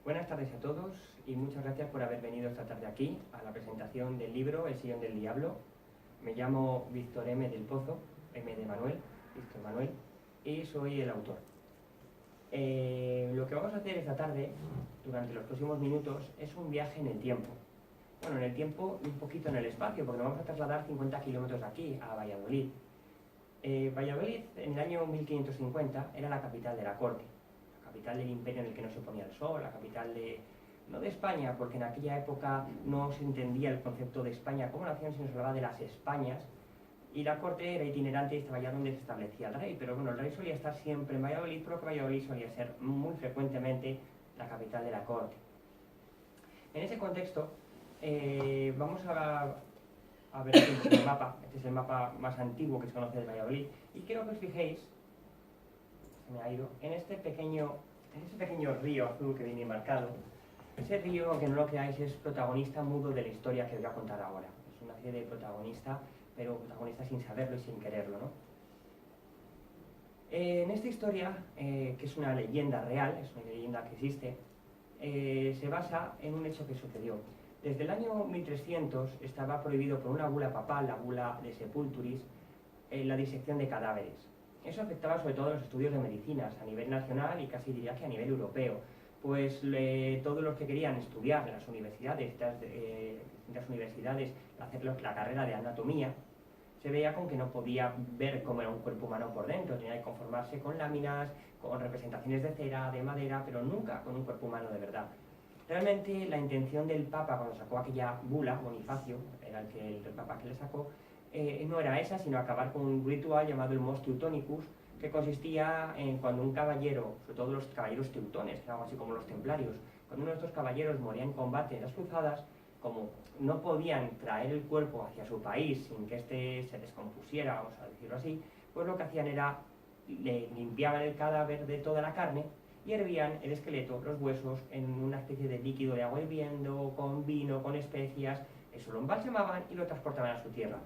Buenas tardes a todos y muchas gracias por haber venido esta tarde aquí a la presentación del libro El sillón del diablo. Me llamo Víctor M. del Pozo, M de Manuel, Víctor Manuel, y soy el autor. Lo que vamos a hacer esta tarde, durante los próximos minutos, es un viaje en el tiempo. Bueno, en el tiempo y un poquito en el espacio, porque nos vamos a trasladar 50 kilómetros de aquí, a Valladolid. Valladolid, en el año 1550, era la capital de la corte, la capital del imperio en el que no se ponía el sol, la capital no de España, porque en aquella época no se entendía el concepto de España como nación, sino se hablaba de las Españas, y la corte era itinerante y estaba allá donde se establecía el rey, pero bueno, el rey solía estar siempre en Valladolid, pero que Valladolid solía ser muy frecuentemente la capital de la corte. En ese contexto, vamos a ver aquí el mapa. Este es el mapa más antiguo que se conoce de Valladolid, y quiero que os fijéis, se me ha ido, en ese pequeño río azul que viene marcado. Ese río, aunque no lo creáis, es protagonista mudo de la historia que os voy a contar ahora. Es una serie de protagonista, pero protagonista sin saberlo y sin quererlo, ¿no? En esta historia, que es una leyenda real, es una leyenda que existe, se basa en un hecho que sucedió. Desde el año 1300 estaba prohibido por una bula papal, la bula de Sepulturis, la disección de cadáveres. Eso afectaba sobre todo a los estudios de medicinas a nivel nacional y casi diría que a nivel europeo, pues todos los que querían estudiar en las universidades, distintas universidades, hacer la carrera de anatomía, se veía con que no podía ver cómo era un cuerpo humano por dentro, tenía que conformarse con láminas, con representaciones de cera, de madera, pero nunca con un cuerpo humano de verdad. Realmente la intención del Papa cuando sacó aquella bula, Bonifacio, era el Papa que le sacó, no era esa, sino acabar con un ritual llamado el Mos Teutonicus, que consistía en cuando un caballero, sobre todo los caballeros teutones, que eran algo así como los templarios, cuando uno de estos caballeros moría en combate en las cruzadas, como no podían traer el cuerpo hacia su país sin que éste se descompusiera, vamos a decirlo así, pues lo que hacían era, le limpiaban el cadáver de toda la carne y hervían el esqueleto, los huesos, en una especie de líquido de agua hirviendo, con vino, con especias, eso lo embalsamaban y lo transportaban a su tierra.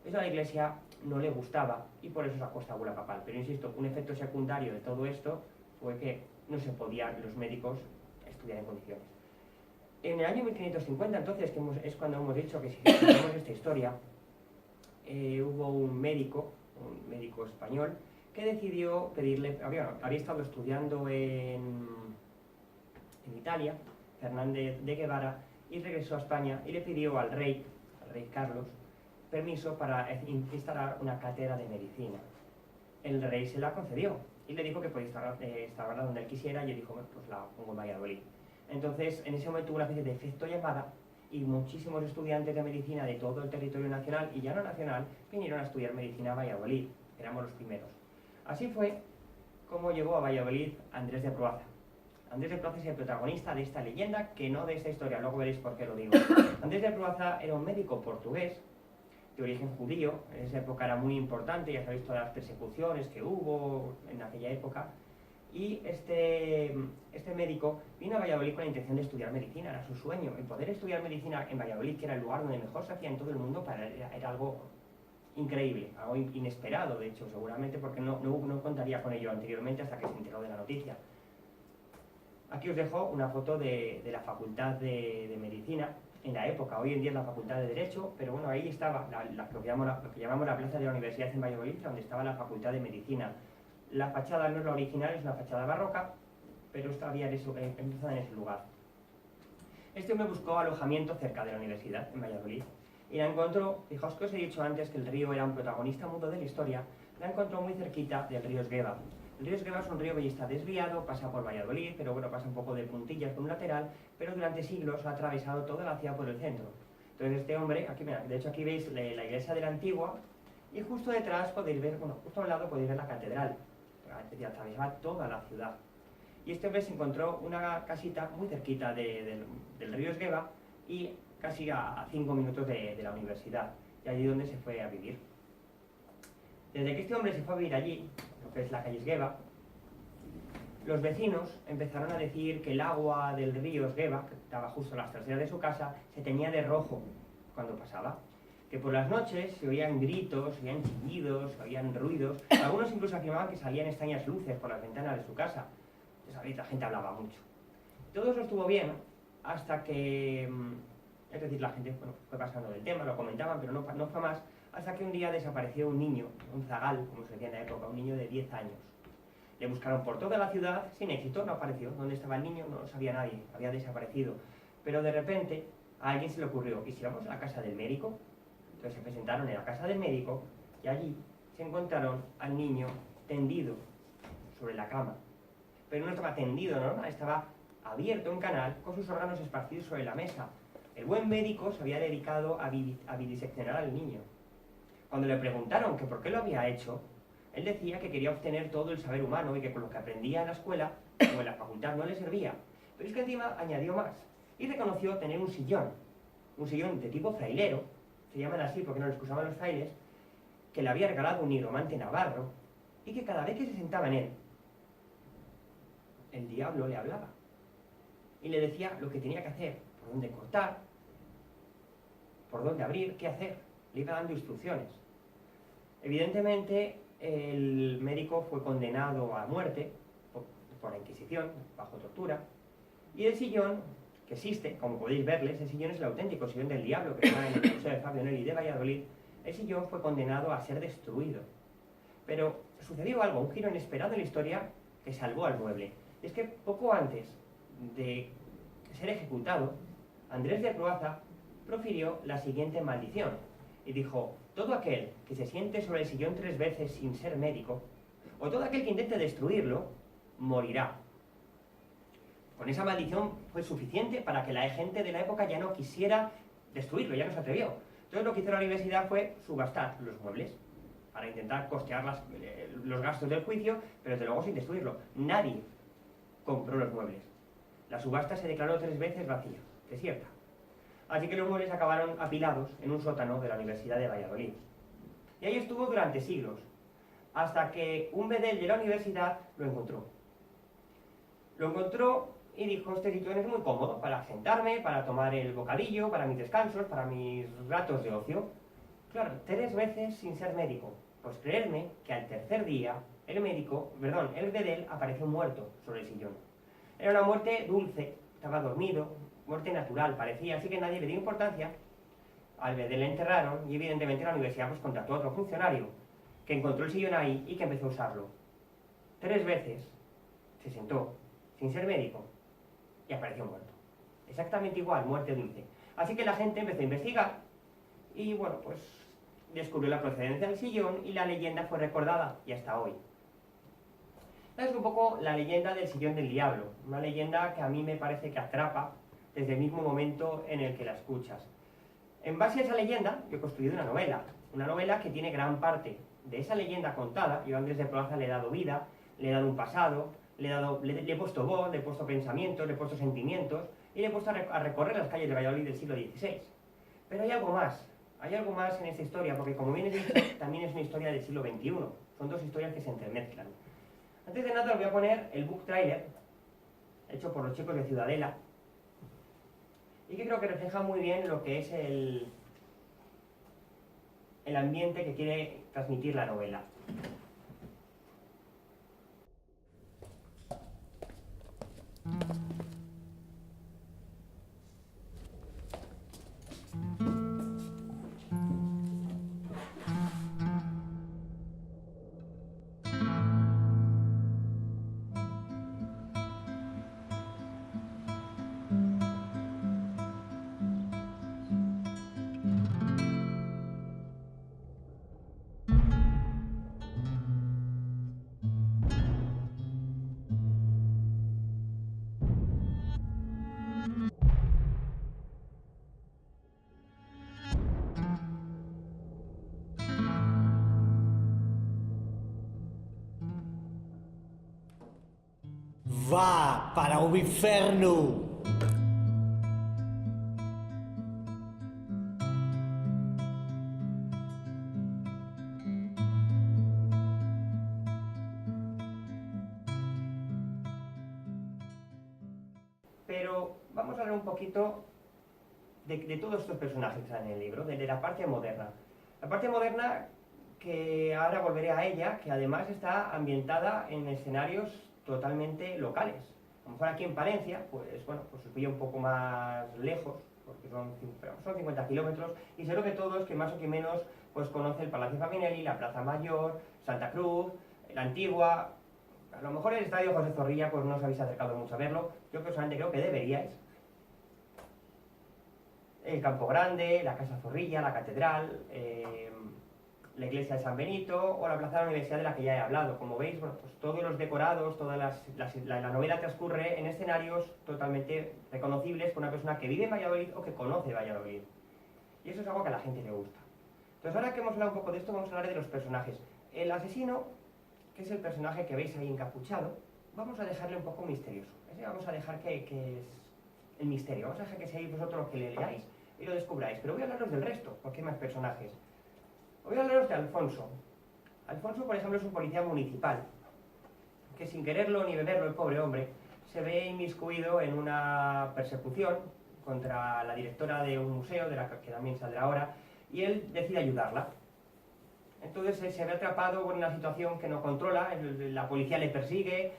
Eso a la Iglesia no le gustaba y por eso sacó esta bula papal. Pero insisto, un efecto secundario de todo esto fue que no se podían los médicos estudiar en condiciones. En el año 1550, entonces, que es cuando hemos dicho que si contamos esta historia, hubo un médico español, que decidió pedirle, había estado estudiando en Italia, Fernández de Guevara, y regresó a España y le pidió al rey Carlos, permiso para instalar una cátedra de medicina. El rey se la concedió y le dijo que podía instalarla donde él quisiera, y él dijo, pues la pongo en Valladolid. Entonces, en ese momento hubo una especie de efecto llamada y muchísimos estudiantes de medicina de todo el territorio nacional y ya no nacional vinieron a estudiar medicina a Valladolid. Éramos los primeros. Así fue como llegó a Valladolid Andrés de Proaza. Andrés de Proaza es el protagonista de esta leyenda, que no de esta historia, luego veréis por qué lo digo. Andrés de Proaza era un médico portugués de origen judío. En esa época era muy importante, ya sabéis todas las persecuciones que hubo en aquella época, y este médico vino a Valladolid con la intención de estudiar medicina, era su sueño, el poder estudiar medicina en Valladolid, que era el lugar donde mejor se hacía en todo el mundo, para él era algo increíble, algo inesperado, de hecho, seguramente porque no contaría con ello anteriormente hasta que se enteró de la noticia. Aquí os dejo una foto de la Facultad de Medicina en la época. Hoy en día es la Facultad de Derecho, pero bueno, ahí estaba lo que llamamos la plaza de la Universidad en Valladolid, donde estaba la Facultad de Medicina. La fachada no es la original, es una fachada barroca, pero todavía empieza en ese lugar. Este hombre buscó alojamiento cerca de la universidad, en Valladolid, y la encontró. Fijaos que os he dicho antes que el río era un protagonista mudo de la historia, la encontró muy cerquita del río Esgueva. El río Esgueva es un río que ya está desviado, pasa por Valladolid, pero bueno, pasa un poco de puntillas por un lateral, pero durante siglos ha atravesado toda la ciudad por el centro. Entonces este hombre, aquí, mira, de hecho aquí veis la iglesia de la Antigua, y justo detrás podéis ver, bueno, justo a un lado podéis ver la catedral, que atravesaba toda la ciudad. Y este hombre se encontró una casita muy cerquita del río Esgueva y casi a 5 minutos de la universidad, y allí donde se fue a vivir. Desde que este hombre se fue a vivir allí, lo que es la calle Esgueva, los vecinos empezaron a decir que el agua del río Esgueva, que estaba justo a las traseras de su casa, se teñía de rojo cuando pasaba. Que por las noches se oían gritos, se oían chillidos, se oían ruidos. Algunos incluso afirmaban que salían extrañas luces por las ventanas de su casa. Ya sabéis, la gente hablaba mucho. Todo eso estuvo bien hasta que, es decir, la gente fue pasando del tema, lo comentaban, pero no fue más, hasta que un día desapareció un niño, un zagal, como se decía en la época, un niño de 10 años. Le buscaron por toda la ciudad, sin éxito, no apareció. ¿Dónde estaba el niño? No lo sabía nadie, había desaparecido. Pero de repente a alguien se le ocurrió, ¿y si vamos a la casa del médico? Entonces se presentaron en la casa del médico y allí se encontraron al niño tendido sobre la cama. Pero no estaba tendido, ¿no? Estaba abierto en canal con sus órganos esparcidos sobre la mesa. El buen médico se había dedicado a viviseccionar al niño. Cuando le preguntaron que por qué lo había hecho, él decía que quería obtener todo el saber humano y que con lo que aprendía en la escuela o en la facultad no le servía. Pero es que encima añadió más y reconoció tener un sillón de tipo frailero, se llaman así porque no les usaban los frailes, que le había regalado un nigromante navarro y que cada vez que se sentaba en él, el diablo le hablaba y le decía lo que tenía que hacer, por dónde cortar, por dónde abrir, qué hacer. Le iba dando instrucciones. Evidentemente, el médico fue condenado a muerte por la Inquisición, bajo tortura, y el sillón, que existe, como podéis verle, ese sillón es el auténtico sillón del diablo que está en el Museo de Fabio Nelli de Valladolid. El sillón fue condenado a ser destruido. Pero sucedió algo, un giro inesperado en la historia que salvó al mueble. Y es que poco antes de ser ejecutado, Andrés de Croaza profirió la siguiente maldición y dijo: todo aquel que se siente sobre el sillón 3 veces sin ser médico, o todo aquel que intente destruirlo, morirá. Con esa maldición fue suficiente para que la gente de la época ya no quisiera destruirlo, ya no se atrevió. Entonces lo que hizo la universidad fue subastar los muebles para intentar costear los gastos del juicio, pero desde luego sin destruirlo. Nadie compró los muebles. La subasta se declaró 3 veces vacía, desierta. Así que los muebles acabaron apilados en un sótano de la Universidad de Valladolid. Y ahí estuvo durante siglos, hasta que un bedel de la universidad lo encontró. Lo encontró y dijo: este sillón es muy cómodo para sentarme, para tomar el bocadillo, para mis descansos, para mis ratos de ocio. Claro, 3 veces sin ser médico. Pues creedme que al tercer día, el bedel apareció muerto sobre el sillón. Era una muerte dulce, estaba dormido, muerte natural parecía, así que nadie le dio importancia. Al bedel le enterraron y evidentemente la universidad pues contrató a otro funcionario que encontró el sillón ahí y que empezó a usarlo. 3 veces se sentó sin ser médico y apareció muerto. Exactamente igual, muerte dulce. Así que la gente empezó a investigar y bueno, pues descubrió la procedencia del sillón y la leyenda fue recordada y hasta hoy. Es un poco la leyenda del sillón del diablo, una leyenda que a mí me parece que atrapa desde el mismo momento en el que la escuchas. En base a esa leyenda, yo he construido una novela que tiene gran parte de esa leyenda contada. Yo a Andrés de Proaza le he dado vida, le he dado un pasado, le he puesto voz, le he puesto pensamientos, le he puesto sentimientos y le he puesto a recorrer las calles de Valladolid del siglo XVI. Pero hay algo más en esta historia, porque como bien he dicho, también es una historia del siglo XXI. Son 2 historias que se entremezclan. Antes de nada os voy a poner el book trailer, hecho por los chicos de Ciudadela, y que creo que refleja muy bien lo que es el ambiente que quiere transmitir la novela. Va para un inferno. Pero vamos a hablar un poquito de todos estos personajes que están en el libro, de la parte moderna. La parte moderna, que ahora volveré a ella, que además está ambientada en escenarios totalmente locales, lo mejor aquí en Palencia, pues bueno, pues os pilla un poco más lejos, porque son 50 kilómetros, y seguro que todos, que más o que menos, pues conoce el Palacio Favinelli, la Plaza Mayor, Santa Cruz, la Antigua. A lo mejor el Estadio José Zorrilla, pues no os habéis acercado mucho a verlo. Yo personalmente creo que deberíais. El Campo Grande, la Casa Zorrilla, la Catedral, la Iglesia de San Benito o la Plaza de la Universidad, de la que ya he hablado. Como veis, bueno, pues todos los decorados, la novela transcurre en escenarios totalmente reconocibles por una persona que vive en Valladolid o que conoce Valladolid. Y eso es algo que a la gente le gusta. Entonces, ahora que hemos hablado un poco de esto, vamos a hablar de los personajes. El asesino, que es el personaje que veis ahí encapuchado, vamos a dejarle un poco misterioso. Ese vamos a dejar que es el misterio. Vamos a dejar que seáis vosotros los que le leáis y lo descubráis. Pero voy a hablaros del resto, porque hay más personajes. Voy a hablaros de Alfonso. Alfonso, por ejemplo, es un policía municipal, que sin quererlo ni beberlo, el pobre hombre, se ve inmiscuido en una persecución contra la directora de un museo, de la que también saldrá ahora, y él decide ayudarla. Entonces se ve atrapado en una situación que no controla, la policía le persigue,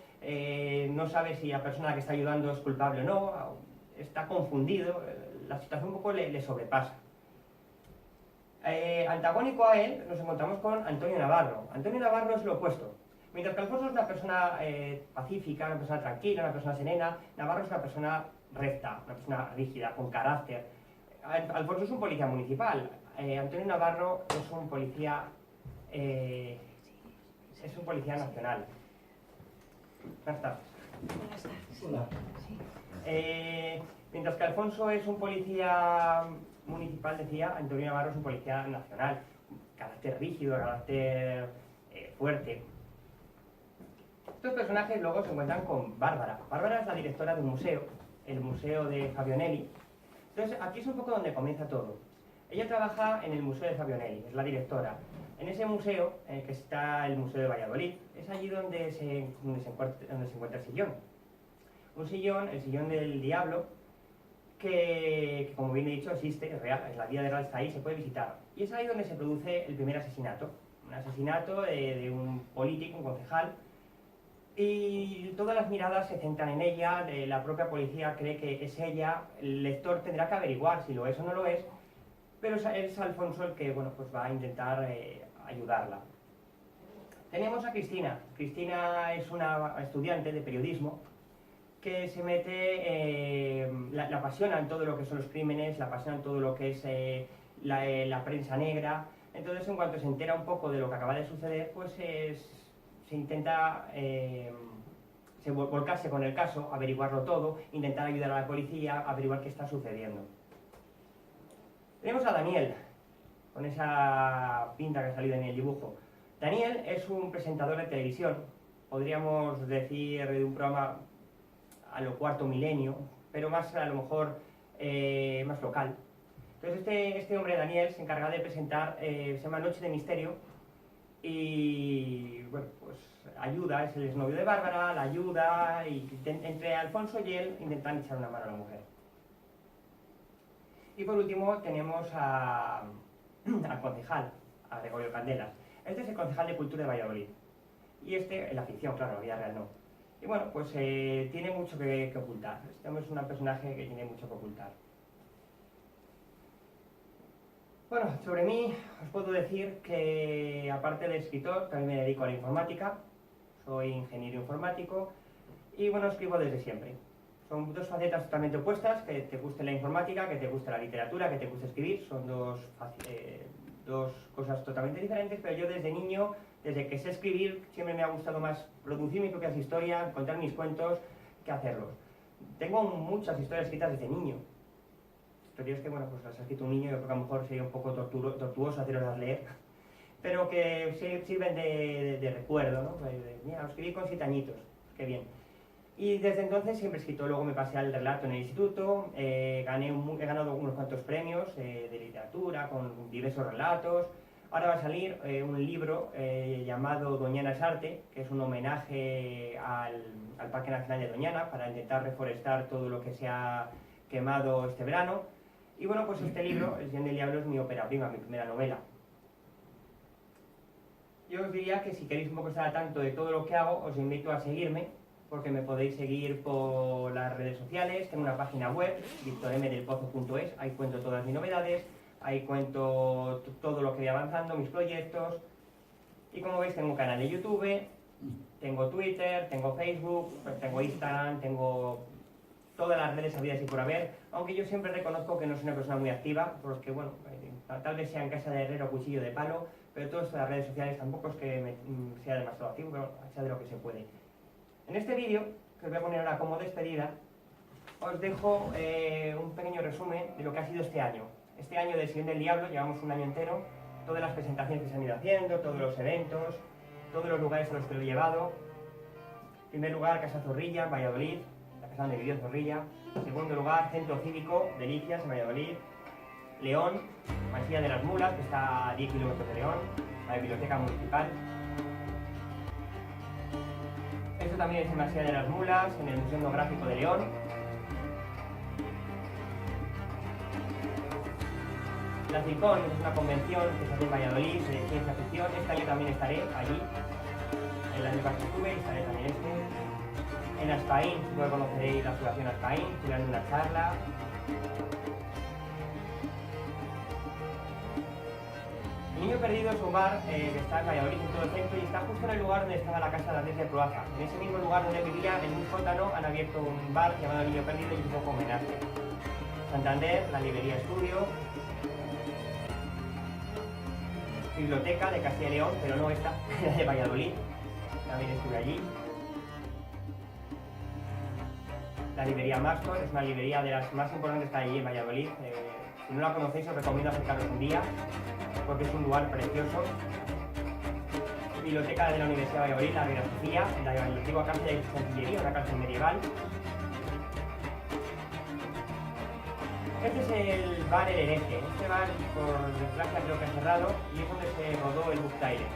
no sabe si la persona que está ayudando es culpable o no, está confundido, la situación un poco le sobrepasa. Antagónico a él nos encontramos con Antonio Navarro. Antonio Navarro es lo opuesto. Mientras que Alfonso es una persona pacífica, una persona tranquila, una persona serena, Navarro es una persona recta, una persona rígida, con carácter. Alfonso es un policía municipal. Antonio Navarro es un policía nacional. Buenas tardes. Buenas tardes. Hola. Mientras que Alfonso es un policía municipal, decía, Antonio Navarro es un policía nacional. Carácter rígido, carácter fuerte. Estos personajes luego se encuentran con Bárbara. Bárbara es la directora de un museo, el Museo de Fabionelli. Entonces, aquí es un poco donde comienza todo. Ella trabaja en el Museo de Fabionelli, es la directora. En ese museo, que está el Museo de Valladolid, es allí donde se encuentra el sillón. Un sillón, el sillón del diablo, que como bien he dicho existe, es real, la vida real está ahí, se puede visitar. Y es ahí donde se produce el primer asesinato. Un asesinato de un político, un concejal, y todas las miradas se centran en ella, la propia policía cree que es ella, el lector tendrá que averiguar si lo es o no lo es, pero es Alfonso el que bueno, pues va a intentar ayudarla. Tenemos a Cristina. Cristina es una estudiante de periodismo que se mete, la apasionan todo lo que son los crímenes, la apasionan todo lo que es la prensa negra. Entonces, en cuanto se entera un poco de lo que acaba de suceder, pues se intenta volcarse con el caso, averiguarlo todo, intentar ayudar a la policía, averiguar qué está sucediendo. Tenemos a Daniel, con esa pinta que ha salido en el dibujo. Daniel es un presentador de televisión, podríamos decir de un programa a lo cuarto milenio, pero más a lo mejor más local. Entonces este hombre, Daniel, se encarga de presentar, se llama Noche de Misterio, y bueno, pues ayuda, es el exnovio de Bárbara, la ayuda, y entre Alfonso y él intentan echar una mano a la mujer. Y por último tenemos al concejal, a Gregorio Candelas. Este es el concejal de Cultura de Valladolid. Y este, en la ficción, claro, en la vida real no. Y bueno, pues tiene mucho que ocultar. Este hombre es un personaje que tiene mucho que ocultar. Bueno, sobre mí os puedo decir que, aparte de escritor, también me dedico a la informática. Soy ingeniero informático y bueno, escribo desde siempre. Son dos facetas totalmente opuestas, que te guste la informática, que te guste la literatura, que te guste escribir. Son dos cosas totalmente diferentes, pero yo desde niño, desde que sé escribir, siempre me ha gustado más producir mis propias historias, contar mis cuentos, que hacerlos. Tengo muchas historias escritas desde niño. Historias que, bueno, pues las ha escrito un niño, yo creo que a lo mejor sería un poco tortuoso hacerlas leer, pero que sirven de recuerdo, ¿no? Mira, lo escribí con 7 añitos, qué bien. Y desde entonces siempre he escrito, luego me pasé al relato en el instituto, he ganado unos cuantos premios de literatura con diversos relatos. Ahora va a salir un libro llamado Doñana es Arte, que es un homenaje al Parque Nacional de Doñana para intentar reforestar todo lo que se ha quemado este verano. Y bueno, pues este libro, El Sillón del Diablo, es mi ópera prima, mi primera novela. Yo os diría que si queréis un poco estar al tanto de todo lo que hago, os invito a seguirme porque me podéis seguir por las redes sociales. Tengo una página web, victormdelpozo.es, ahí cuento todas mis novedades, ahí cuento todo lo que voy avanzando, mis proyectos. Y como veis, tengo un canal de YouTube, tengo Twitter, tengo Facebook, tengo Instagram, tengo todas las redes habidas y por haber, aunque yo siempre reconozco que no soy una persona muy activa, porque bueno, tal vez sea en casa de herrero cuchillo de palo, pero todo esto de las redes sociales tampoco es que sea demasiado activo, pero sea de lo que se puede. En este vídeo, que os voy a poner ahora como despedida, os dejo un pequeño resumen de lo que ha sido este año. Este año del Sillón del Diablo, llevamos un año entero, todas las presentaciones que se han ido haciendo, todos los eventos, todos los lugares a los que lo he llevado. En primer lugar, Casa Zorrilla, Valladolid, la casa donde vivió Zorrilla. En segundo lugar, Centro Cívico, Delicias, en Valladolid. León, Masía de las Mulas, que está a 10 kilómetros de León, la Biblioteca Municipal. Esto también es en Masía de las Mulas, en el Museo Etnográfico de León. La CICON es una convención que se hace en Valladolid de ciencia ficción. Este año también estaré allí. El año pasado estuve y estaré también este. En Aspaín, supongo que conoceréis la Fundación Aspaín, estuve dando una charla. El Niño Perdido es un bar que está en Valladolid, en todo el centro, y está justo en el lugar donde estaba la casa de Andrés de Proaza. En ese mismo lugar donde vivía, en un sótano, han abierto un bar llamado El Niño Perdido y un poco homenaje. Santander, la librería Estudio. Biblioteca de Castilla y León, pero no esta, la de Valladolid. También estuve allí. La librería Mastor es una librería de las más importantes que hay allí en Valladolid. Si no la conocéis, os recomiendo acercaros un día, porque es un lugar precioso. Biblioteca de la Universidad de Valladolid, la Reina Sofía, en la antigua cárcel de Cancillería, una cárcel medieval. Este es el bar El Hereje. Este bar, por desgracia, creo que ha cerrado y es donde se rodó el Book Trailer.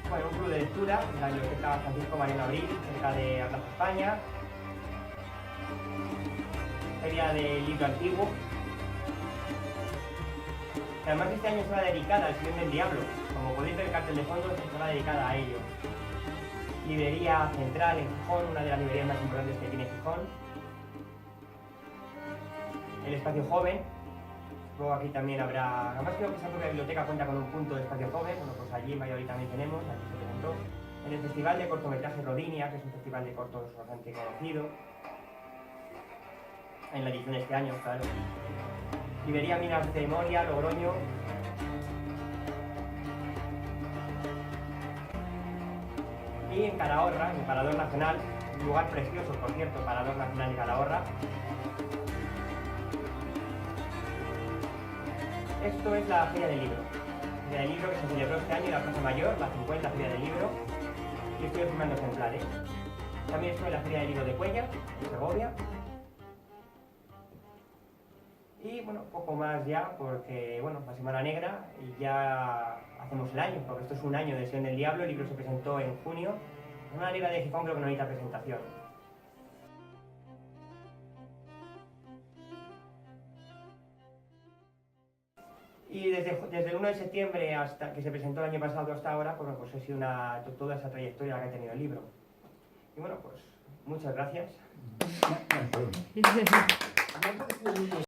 Bueno, un club de lectura, la Biblioteca Francisco Mariano Abril, cerca de Plaza España. Feria del Libro Antiguo. Que además este año será dedicada al Sillón del Diablo. Como podéis ver, el cartel de fondo será dedicada a ello. Librería Central en Gijón, una de las librerías más importantes que tiene Gijón. El espacio joven, luego aquí también habrá, además creo que esa propia biblioteca cuenta con un punto de espacio joven, bueno pues allí en Valladolid también tenemos, aquí se presentó. En el festival de cortometraje Rodinia, que es un festival de cortos bastante conocido, en la edición de este año, claro. Librería Minas de Moria, Logroño. Y en Calahorra, en el Parador Nacional, un lugar precioso, por cierto, Parador Nacional de Calahorra. Esto es la Feria del Libro. La Feria del Libro que se celebró este año en la Plaza Mayor, la 50 Feria del Libro. Y estoy firmando ejemplares. También estoy en la Feria del Libro de Cuéllar, en Segovia. Y bueno, poco más ya, porque bueno, la Semana Negra y ya hacemos el año, porque esto es un año de Sillón del Diablo, el libro se presentó en junio. La Semana Negra de Gijón creo que no necesita presentación. Y desde el 1 de septiembre hasta que se presentó el año pasado hasta ahora, pues, pues ha sido toda esa trayectoria que ha tenido el libro. Y bueno, pues muchas gracias.